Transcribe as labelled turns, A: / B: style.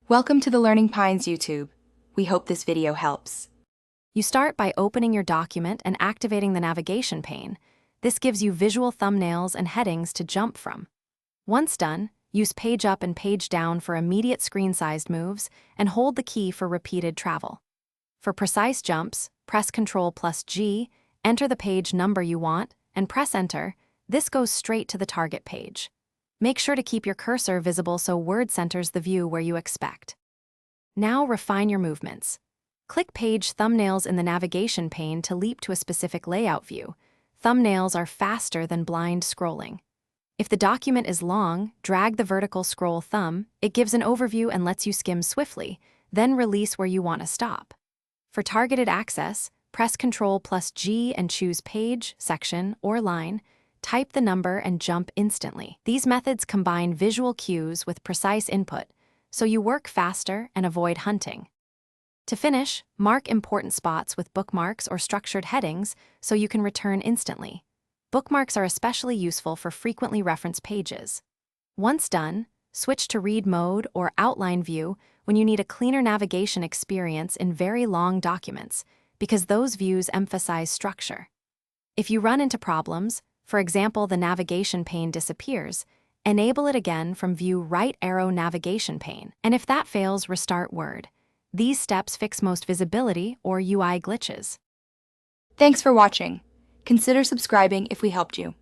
A: Welcome to the Learning Pines YouTube. We hope this video helps.
B: You start by opening your document and activating the navigation pane. This gives you visual thumbnails and headings to jump from. Once done, use page up and page down for immediate screen-sized moves and hold the key for repeated travel. For precise jumps, press Ctrl+G, enter the page number you want, and press Enter. This goes straight to the target page. Make sure to keep your cursor visible so Word centers the view where you expect. Now refine your movements. Click Page Thumbnails in the navigation pane to leap to a specific layout view. Thumbnails are faster than blind scrolling. If the document is long, drag the vertical scroll thumb. It gives an overview and lets you skim swiftly, then release where you want to stop. For targeted access, press Ctrl+G and choose Page, Section, or Line. Type the number and jump instantly. These methods combine visual cues with precise input, so you work faster and avoid hunting. To finish, mark important spots with bookmarks or structured headings so you can return instantly. Bookmarks are especially useful for frequently referenced pages. Once done, switch to read mode or outline view when you need a cleaner navigation experience in very long documents, because those views emphasize structure. If you run into problems, for example, the navigation pane disappears, enable it again from View Right Arrow Navigation Pane, and if that fails, restart Word. These steps fix most visibility or UI glitches.
A: Thanks for watching. Consider subscribing if we helped you.